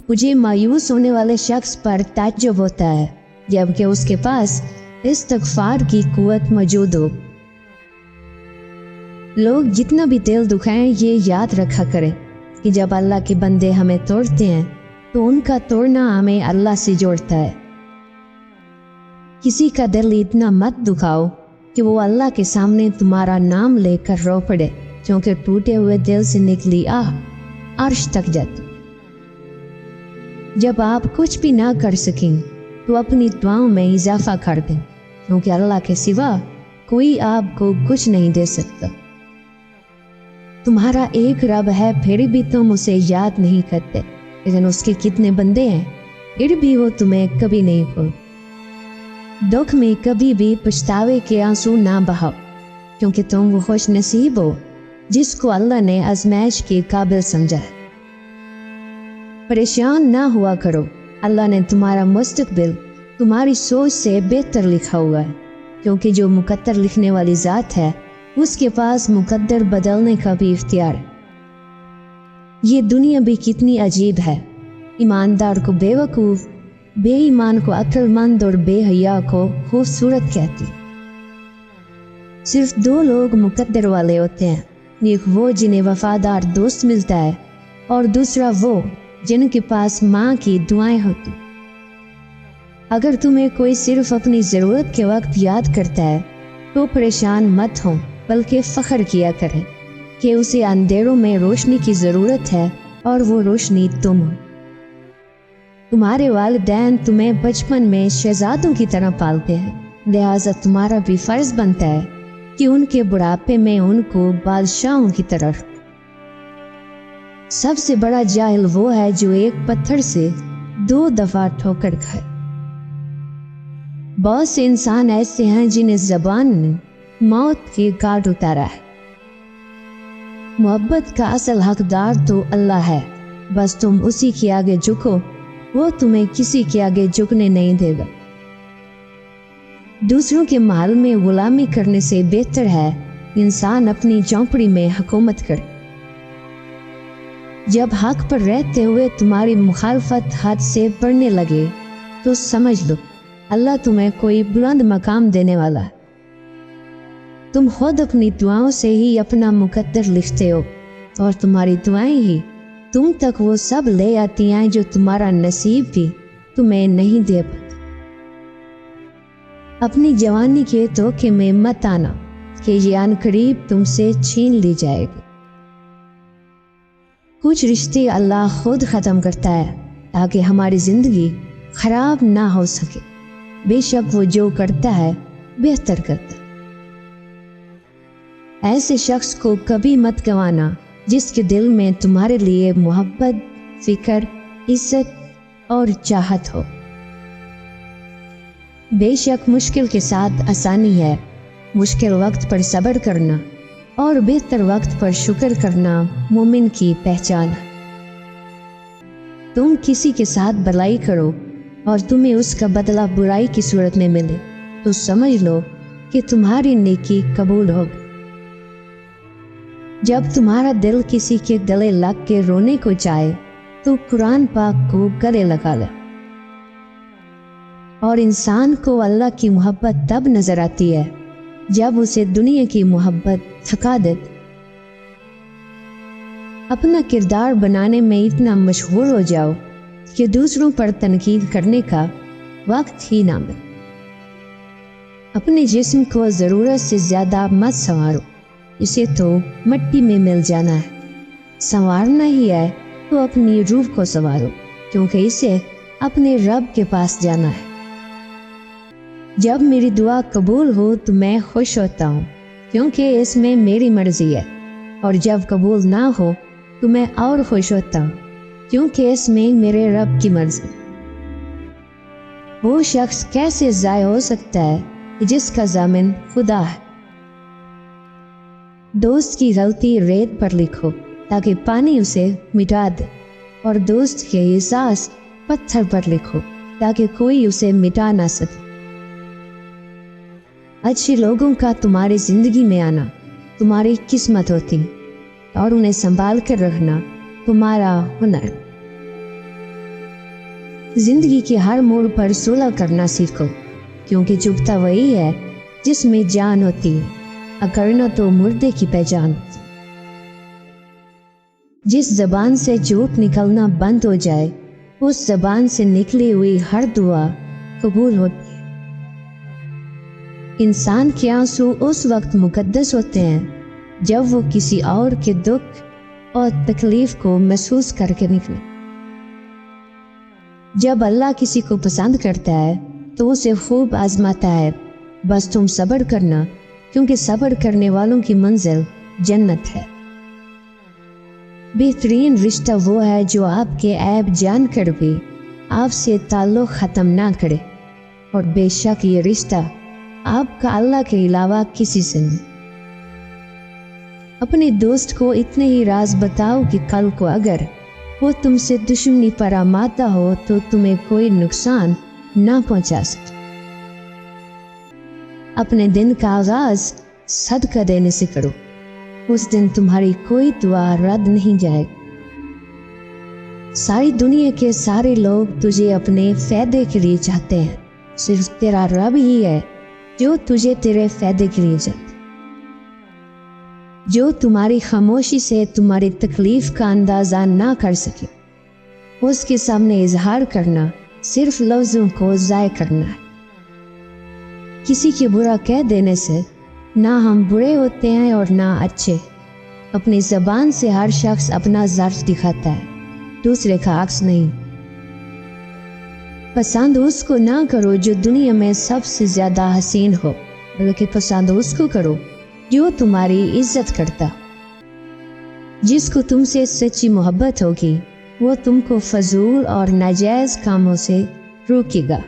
मुझे मायूस होने वाले शख्स पर ताज्जुब होता है जबकि उसके पास इस्तिग़फ़ार की कुव्वत मौजूद हो। लोग जितना भी दिल दुखाएं, ये याद रखा करें कि जब अल्लाह के बंदे हमें तोड़ते हैं तो उनका तोड़ना हमें अल्लाह से जोड़ता है। किसी का दिल इतना मत दुखाओ कि वो अल्लाह के सामने तुम्हारा नाम लेकर रो पड़े, क्योंकि टूटे हुए दिल से निकली आह अर्श तक जाती। जब आप कुछ भी ना कर सकें तो अपनी दुआओं में इजाफा कर दें, क्योंकि अल्लाह के सिवा कोई आपको कुछ नहीं दे सकता। तुम्हारा एक रब है, फिर भी तुम उसे याद नहीं करते, लेकिन उसके कितने बंदे हैं, फिर भी वो तुम्हें कभी नहीं भूल। दुख में कभी भी पछतावे के आंसू ना बहाओ, क्योंकि तुम वो खुश नसीब हो जिसको अल्लाह ने आजमाइश के काबिल समझा है। परेशान ना हुआ करो, अल्लाह ने तुम्हारा मुस्तकबिल तुम्हारी सोच से बेहतर लिखा हुआ है, क्योंकि जो मुकद्दर लिखने वाली ज़ात है उसके पास मुकद्दर बदलने का भी इख्तियार है। ये दुनिया भी कितनी अजीब है, ईमानदार को बेवकूफ़, बेईमान को अक्लमंद और बेहया को खूबसूरत कहती। सिर्फ दो लोग मुकद्दर वाले होते हैं, एक वो जिन्हें वफादार दोस्त मिलता है और दूसरा वो जिनके पास माँ की दुआएं होती। अगर तुम्हें कोई सिर्फ अपनी ज़रूरत के वक्त याद करता है तो परेशान मत हो, बल्कि फ़ख्र किया करें कि उसे अंधेरों में रोशनी की ज़रूरत है और वो रोशनी तुम हो। तुम्हारे वालिदैन तुम्हें बचपन में शहजादों की तरह पालते हैं, लिहाजा तुम्हारा भी फ़र्ज़ बनता है कि उनके बुढ़ापे में उनको बादशाहों की तरह। सबसे बड़ा जाहिल वो है जो एक पत्थर से 2 दफ़ा ठोकर खाए। बहुत से इंसान ऐसे हैं जिन्हें ज़बान ने मौत के घाट उतारा है। मोहब्बत का असल हकदार तो अल्लाह है, बस तुम उसी के आगे झुको, वो तुम्हें किसी के आगे झुकने नहीं देगा। दूसरों के माल में गुलामी करने से बेहतर है इंसान अपनी झोंपड़ी में हुकूमत करे। जब हक पर रहते हुए तुम्हारी मुखालफत हद से बढ़ने लगे तो समझ लो अल्लाह तुम्हें कोई बुलंद मकाम देने वाला है। तुम खुद अपनी दुआओं से ही अपना मुकद्दर लिखते हो और तुम्हारी दुआएं ही तुम तक वो सब ले आती हैं जो तुम्हारा नसीब भी तुम्हें नहीं दे पाता। अपनी जवानी के धोखे में मत आना कि ये अनकरीब तुमसे छीन ली जाएगी। कुछ रिश्ते अल्लाह खुद ख़त्म करता है ताकि हमारी ज़िंदगी खराब ना हो सके। बेशक वो जो करता है बेहतर करता है। ऐसे शख्स को कभी मत गंवाना जिसके दिल में तुम्हारे लिए मोहब्बत, फिक्र, इज्जत और चाहत हो। बेशक मुश्किल के साथ आसानी है, मुश्किल वक्त पर सब्र करना और बेहतर वक्त पर शुक्र करना मोमिन की पहचान है। तुम किसी के साथ भलाई करो और तुम्हें उसका बदला बुराई की सूरत में मिले तो समझ लो कि तुम्हारी नेकी कबूल होगी। जब तुम्हारा दिल किसी के गले लग के रोने को चाहे तो कुरान पाक को गले लगा ले। और इंसान को अल्लाह की मोहब्बत तब नजर आती है जब उसे दुनिया की मोहब्बत थका दे। अपना किरदार बनाने में इतना मशहूर हो जाओ कि दूसरों पर तनकीद करने का वक्त ही ना मिले। अपने जिस्म को ज़रूरत से ज़्यादा मत संवारो, इसे तो मिट्टी में मिल जाना है। संवारना ही है तो अपनी रूह को संवारो, क्योंकि इसे अपने रब के पास जाना है। जब मेरी दुआ कबूल हो तो मैं खुश होता हूँ, क्योंकि इसमें मेरी मर्जी है, और जब कबूल ना हो तो मैं और खुश होता हूँ, क्योंकि इसमें मेरे रब की मर्जी। वो शख्स कैसे ज़ाय हो सकता है जिसका ज़ामिन खुदा है। दोस्त की गलती रेत पर लिखो ताकि पानी उसे मिटा दे, और दोस्त के एहसास पत्थर पर लिखो ताकि कोई उसे मिटा ना सके। अच्छे लोगों का तुम्हारी जिंदगी में आना तुम्हारी किस्मत होती और उन्हें संभाल कर रखना तुम्हारा हुनर। जिंदगी के हर मोड़ पर सुलह करना सीखो, क्योंकि चुपता वही है जिसमें जान होती है, अकड़ना तो मुर्दे की पहचान। जिस जबान से झूठ निकलना बंद हो जाए, उस जबान से निकली हुई हर दुआ कबूल होती है। इंसान के आंसू उस वक्त मुकद्दस होते हैं जब वो किसी और के दुख और तकलीफ को महसूस करके निकले। जब अल्लाह किसी को पसंद करता है तो उसे खूब आजमाता है, बस तुम सब्र करना, क्योंकि सब्र करने वालों की मंजिल जन्नत है। बेहतरीन रिश्ता वो है जो आपके ऐब जानकर भी आपसे ताल्लुक ख़त्म ना करे, और बेशक ये रिश्ता आपका अल्लाह के अलावा किसी से नहीं। अपने दोस्त को इतने ही राज बताओ कि कल को अगर वो तुमसे दुश्मनी पर आमादा हो तो तुम्हें कोई नुकसान ना पहुंचा सके। अपने दिन का आगाज सदका देने से करो, उस दिन तुम्हारी कोई दुआ रद्द नहीं जाएगी। सारी दुनिया के सारे लोग तुझे अपने फायदे के लिए चाहते हैं, सिर्फ तेरा रब ही है जो तुझे तेरे फायदे के लिए चाहता है। जो तुम्हारी खामोशी से तुम्हारी तकलीफ का अंदाजा ना कर सके, उसके सामने इजहार करना सिर्फ लफ्जों को ज़ाय करना है। किसी के बुरा कह देने से ना हम बुरे होते हैं और ना अच्छे। अपनी ज़बान से हर शख्स अपना ज़र्फ दिखाता है, दूसरे का अक्स नहीं। पसंद उसको ना करो जो दुनिया में सबसे ज़्यादा हसीन हो, बल्कि पसंद उसको करो जो तुम्हारी इज्जत करता। जिसको तुमसे सच्ची मोहब्बत होगी वो तुमको फजूल और नाजायज़ कामों से रोकेगा।